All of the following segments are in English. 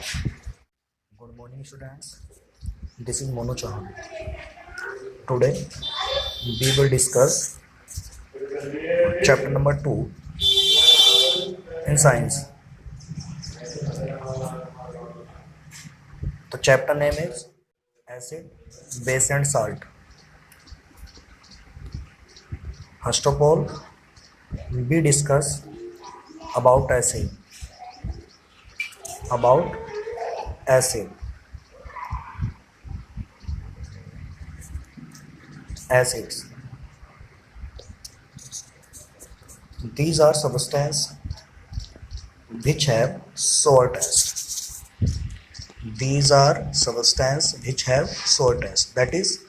Good morning, students. This is Monu Chauhan. Today, we will discuss chapter number 2 in science. The chapter name is Acid, Base and Salt. First of all, we discuss about acid. Acids. These are substances which have sour taste. That is,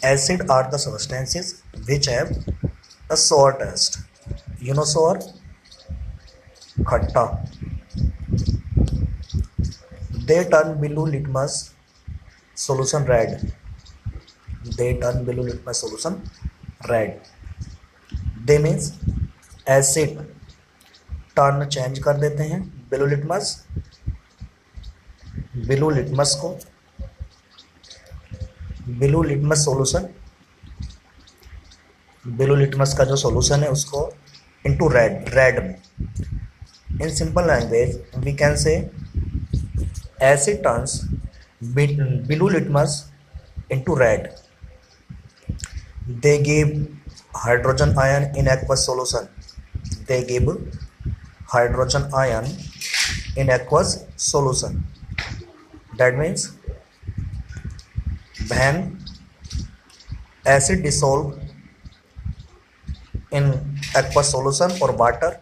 acid are the substances which have a sour taste. You know sour? Khatta. They turn blue litmus solution red. They means acid turn change कर देते हैं blue litmus का जो solution है उसको into red में. In simple language we can say acid turns blue litmus into red. They give hydrogen ion in aqueous solution. That means when acid dissolve in aqueous solution or water,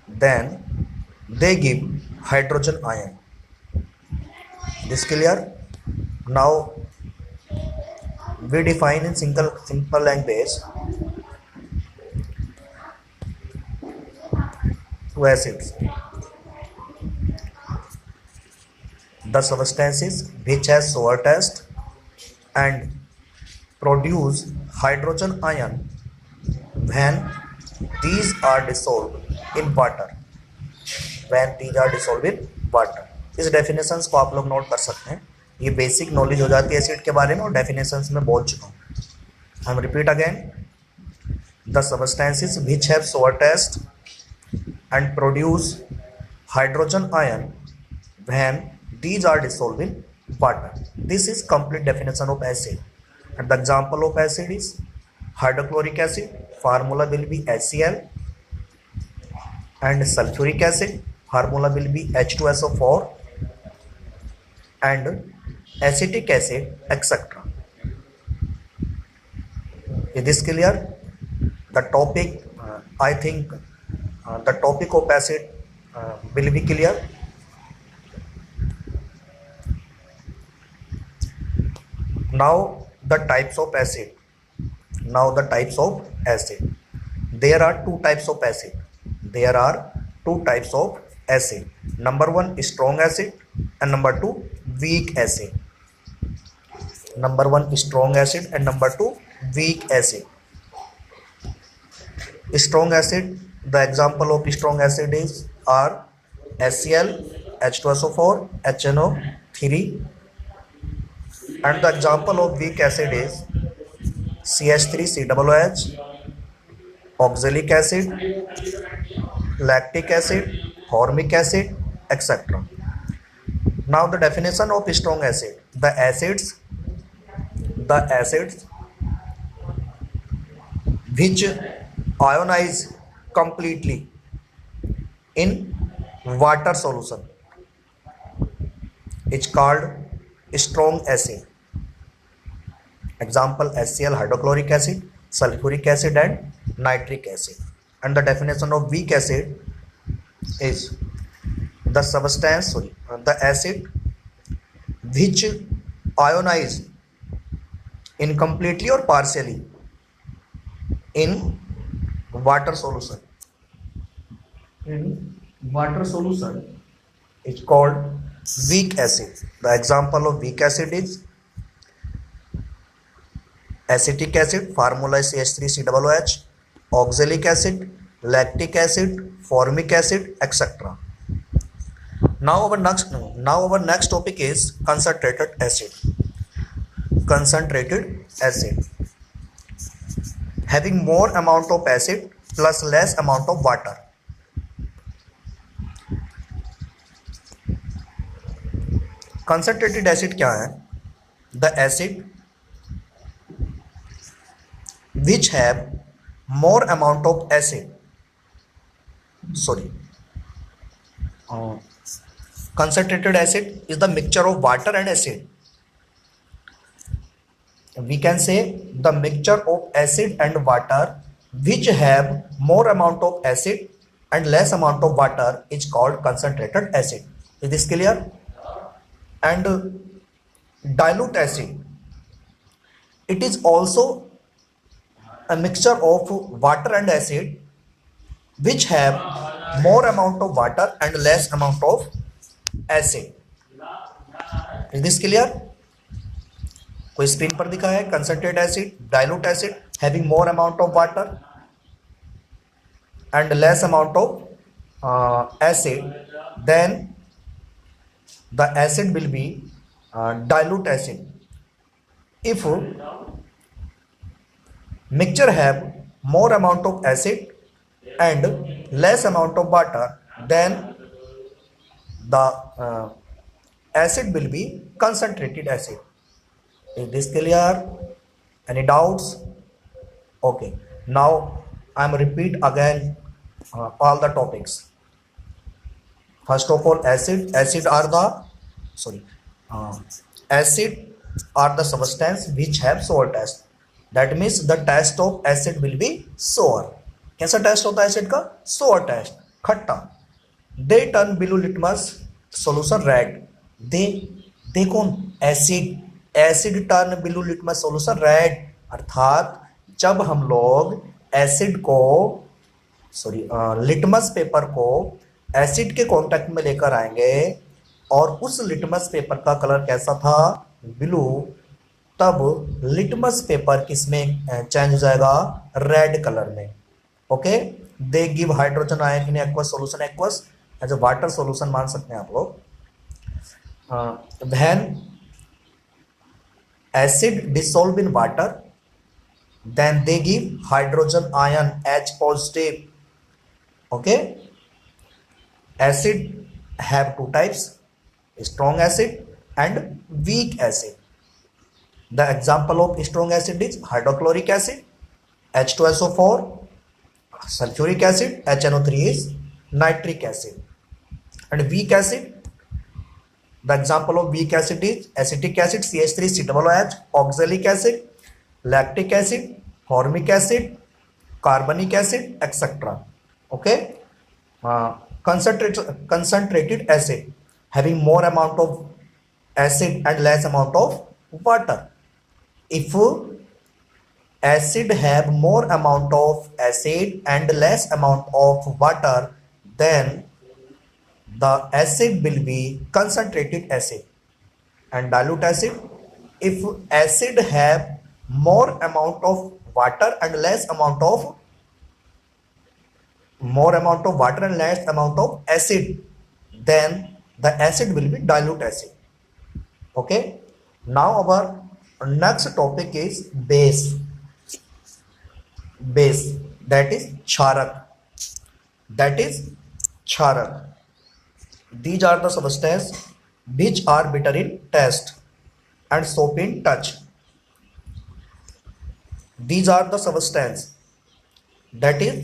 then they give hydrogen ion. This clear? Now we define in simple language two acids. The substances which has sour taste and produce hydrogen ion when these are dissolved in water. इस definitions को आप लोग note कर सकते हैं. ये basic knowledge हो जाती है एसिड के बारे में और डेफिनेशंस में बोल चुका हूँ. I am repeat again. The substances which have sour taste and produce hydrogen ion when these are dissolve in water. This is complete definition of acid. And the example of acid is hydrochloric acid. Formula will be HCl. And sulphuric acid formula will be H2SO4 and acetic acid, etc. Is this clear? The topic, I think the topic of acid will be clear. Now the types of acid. There are two types of acid. Number one, strong acid, and number two, weak acid. Strong acid, the example of strong acid are HCl, H2SO4, HNO3, and the example of weak acid is CH3COOH, oxalic acid, lactic acid, formic acid, etc. Now the definition of strong acid. The acids which ionize completely in water solution is called strong acid. Example HCl, hydrochloric acid, sulfuric acid and nitric acid. And the definition of weak acid is the acid which ionize incompletely or partially in water solution. Is called weak acid. The example of weak acid is acetic acid, formula is CH3COOH, oxalic acid, lactic acid, formic acid, etc. Now our next topic is concentrated acid. Concentrated acid having more amount of acid plus less amount of water. Concentrated acid क्या है? The acid which have more amount of acid. Concentrated acid is the mixture of water and acid. We can say the mixture of acid and water which have more amount of acid and less amount of water is called concentrated acid. Is this clear? And dilute acid, it is also a mixture of water and acid which have more amount of water and less amount of acid. Is this clear? कोई screen पर दिखा है concentrated acid, dilute acid having more amount of water and less amount of acid, then the acid will be dilute acid. If mixture have more amount of acid and less amount of water, then the acid will be concentrated acid. Is this clear? Any doubts? Okay, now I am repeat again all the topics. First of all, acid are the substance which have sour taste. That means the taste of acid will be sour. कैसा test होता है acid का? Sour test, खट्टा. They turn blue litmus solution red. They कौन? Acid turn blue litmus solution red. अर्थात जब हम लोग एसिड को लिटमस पेपर को एसिड के कांटेक्ट में लेकर आएंगे और उस लिटमस पेपर का कलर कैसा था? ब्लू. तब लिटमस पेपर किसमें चेंज हो जाएगा? रेड कलर में. Okay, they give hydrogen ion in aqueous solution. Aqueous as a water solution मान सकते हैं आप लोग. When acid dissolve in water then they give hydrogen ion H positive. Okay, acid have two types, strong acid and weak acid. The example of strong acid is hydrochloric acid H2SO4, sulfuric acid HNO3 is nitric acid. And weak acid, the example of weak acid is acetic acid CH3COOH, oxalic acid, lactic acid, formic acid, carbonic acid, etc. Okay, concentrated acid having more amount of acid and less amount of water. If acid have more amount of acid and less amount of water, then the acid will be concentrated acid. And dilute acid, if acid have more amount of water and less amount of acid, then the acid will be dilute acid. Okay, now our next topic is base, that is क्षारक. These are the substances which are bitter in taste and soap in touch. These are the substances, that is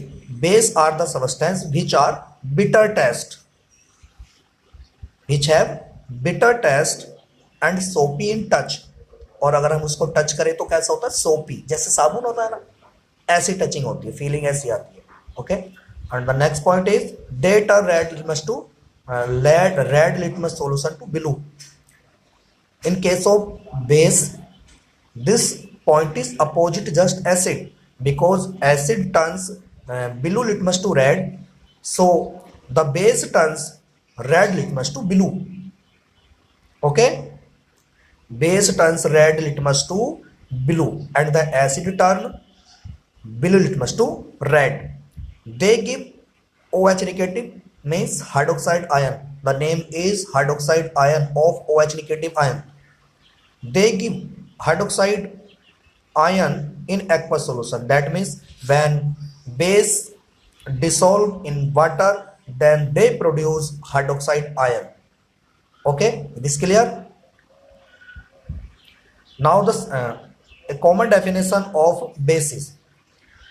base are the substance which are bitter taste, which have bitter taste and soapy in touch. और अगर हम उसको touch करें तो कैसा होता है? सोपी. जैसे साबुन होता है ना, ऐसी टचिंग होती है, फीलिंग ऐसी आती है. Okay, and the next point is they turn red litmus solution to blue. In case of base, this point is opposite just acid, because acid turns blue litmus to red, so the base turns red litmus to blue. Okay, base turns red litmus to blue and the acid turn blue litmus to red. They give OH negative, means hydroxide ion. The name is hydroxide ion of OH negative ion. They give hydroxide ion in aqueous solution. That means when base dissolve in water, then they produce hydroxide ion. Okay, this clear? Now a common definition of bases: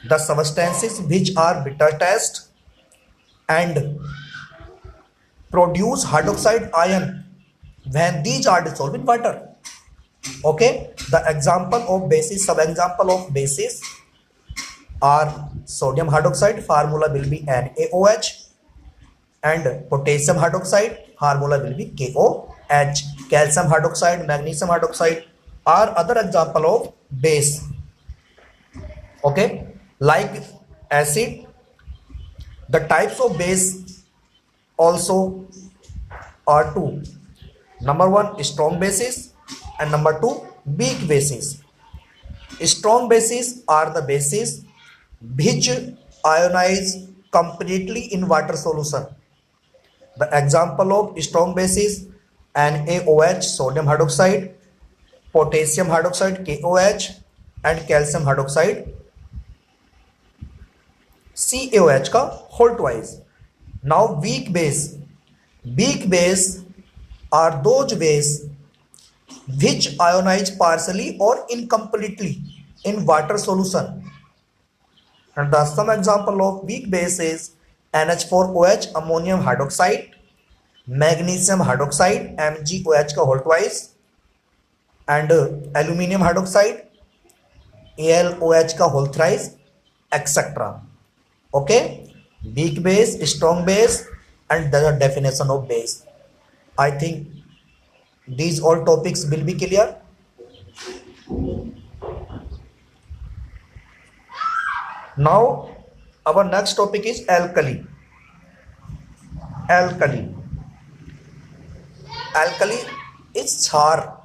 the substances which are bitter taste and produce hydroxide ion when these are dissolved in water. Okay, the example of bases, sub-example of bases are sodium hydroxide, formula will be NaOH, and potassium hydroxide, formula will be KOH. Calcium hydroxide, magnesium hydroxide are other example of base. Okay, like acid, the types of base also are two. Number one, strong bases, and number two, weak bases. Strong bases are the bases which ionize completely in water solution. The example of strong bases: NaOH, sodium hydroxide, potassium hydroxide, KOH, and calcium hydroxide, CaOH का whole twice. Now weak base. Weak base are those base which ionize partially or incompletely in water solution. And the some example of weak base is NH4OH, ammonium hydroxide, magnesium hydroxide, MgOH का whole twice, and aluminium hydroxide, AlOH का whole thrice, etc. Okay, weak base, strong base, and the definition of base. I think these all topics will be clear. Now our next topic is alkali. Alkali. Alkali is char.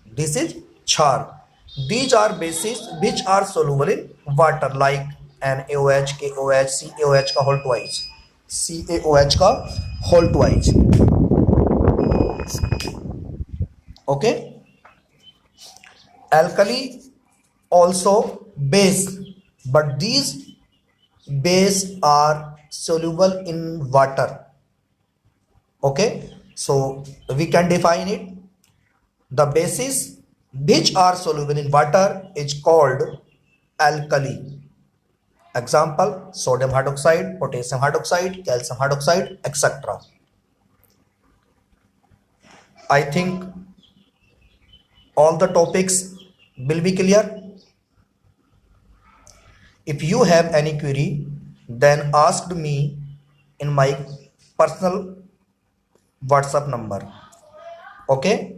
This is char. These are bases which are soluble in water, like NaOH, KOH, CaOH का whole twice. CaOH का whole twice. Okay. Alkali also base, but these base are soluble in water. Okay, so we can define it. The bases which are soluble in water is called alkali. Example: sodium hydroxide, potassium hydroxide, calcium hydroxide, etc. I think all the topics will be clear. If you have any query, then ask me in my personal WhatsApp number. Okay.